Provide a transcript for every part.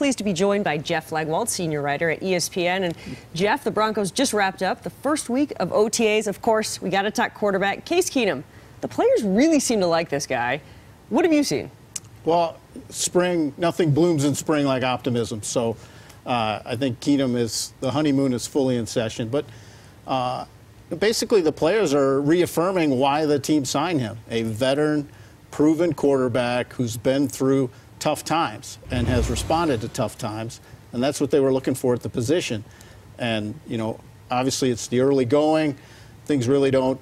pleased to be joined by Jeff Legwold, senior writer at ESPN. And Jeff, the Broncos just wrapped up the first week of OTAs. Of course, we got to talk quarterback Case Keenum. The players really seem to like this guy. What have you seen? Well, spring, nothing blooms in spring like optimism. So I think the honeymoon is fully in session. But basically the players are reaffirming why the team signed him. A veteran, proven quarterback who's been through tough times and has responded to tough times. And that's what they were looking for at the position. And, obviously it's the early going. Things really don't,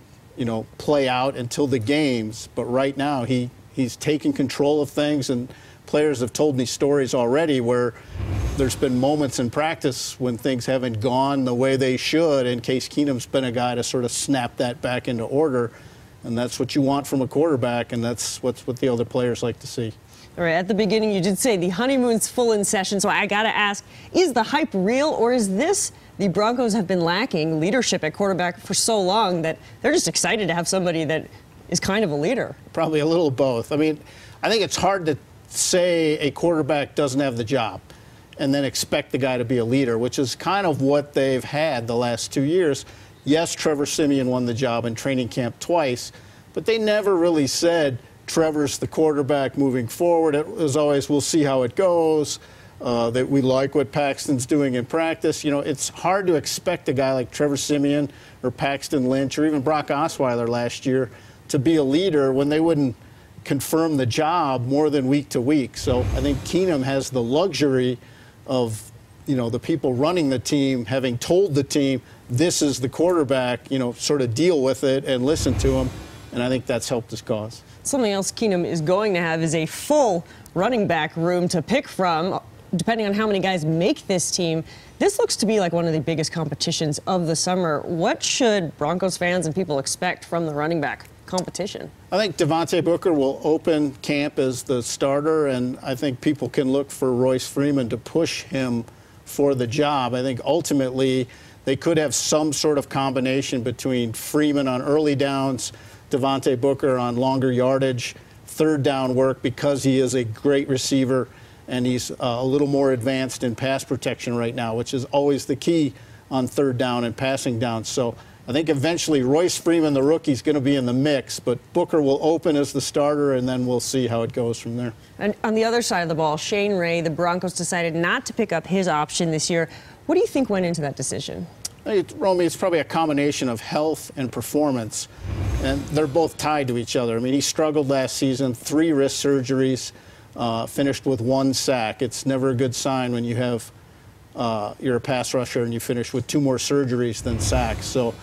play out until the games. But right now he's taken control of things, and players have told me stories already where there's been moments in practice when things haven't gone the way they should, and Case Keenum's been a guy to sort of snap that back into order. And that's what you want from a quarterback, and that's what the other players like to see. All right, at the beginning, you did say the honeymoon's full in session, so I got to ask, is the hype real, or is this the Broncos have been lacking leadership at quarterback for so long that they're just excited to have somebody that is kind of a leader? Probably a little of both. I mean, I think it's hard to say a quarterback doesn't have the job and then expect the guy to be a leader, which is kind of what they've had the last 2 years. Yes, Trevor Siemian won the job in training camp twice, but they never really said Trevor's the quarterback moving forward. It was always, we'll see how it goes, that we like what Paxton's doing in practice. It's hard to expect a guy like Trevor Siemian or Paxton Lynch or even Brock Osweiler last year to be a leader when they wouldn't confirm the job more than week to week. So I think Keenum has the luxury of, the people running the team having told the team this is the quarterback, sort of deal with it and listen to him. And I think that's helped his cause. Something else Keenum is going to have is a full running back room to pick from, depending on how many guys make this team. This looks to be like one of the biggest competitions of the summer. What should Broncos fans and people expect from the running back competition? I think Devontae Booker will open camp as the starter, and I think people can look for Royce Freeman to push him for the job. I think ultimately they could have some sort of combination between Freeman on early downs, Devontae Booker on longer yardage, third down work, because he is a great receiver and he's a little more advanced in pass protection right now, which is always the key on third down and passing down. So I think eventually Royce Freeman, the rookie, is going to be in the mix, but Booker will open as the starter, and then we'll see how it goes from there. And on the other side of the ball, Shane Ray, the Broncos decided not to pick up his option this year. What do you think went into that decision? Romy, it's probably a combination of health and performance, and they're both tied to each other. I mean, he struggled last season, 3 wrist surgeries, finished with 1 sack. It's never a good sign when you have you're a pass rusher and you finish with 2 more surgeries than sacks. So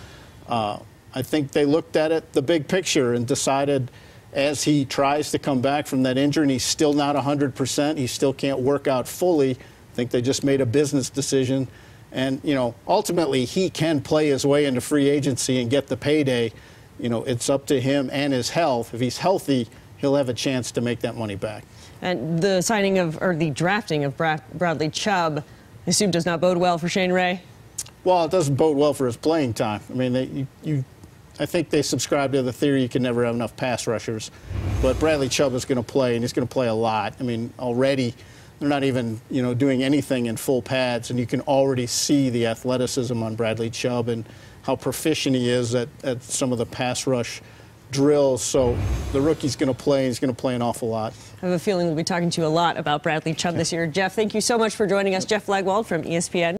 I think they looked at it, the big picture, and decided as he tries to come back from that injury, and he's still not 100%, he still can't work out fully. I think they just made a business decision. And, ultimately he can play his way into free agency and get the payday. It's up to him and his health. If he's healthy, he'll have a chance to make that money back. And the the drafting of Bradley Chubb, I assume, does not bode well for Shane Ray? Well, it doesn't bode well for his playing time. I mean, I think they subscribe to the theory you can never have enough pass rushers. But Bradley Chubb is going to play, and he's going to play a lot. I mean, already they're not even, doing anything in full pads, and you can already see the athleticism on Bradley Chubb and how proficient he is at some of the pass rush drills. So the rookie's going to play, and he's going to play an awful lot. I have a feeling we'll be talking to you a lot about Bradley Chubb this year. Jeff, thank you so much for joining us. Jeff Legwold from ESPN.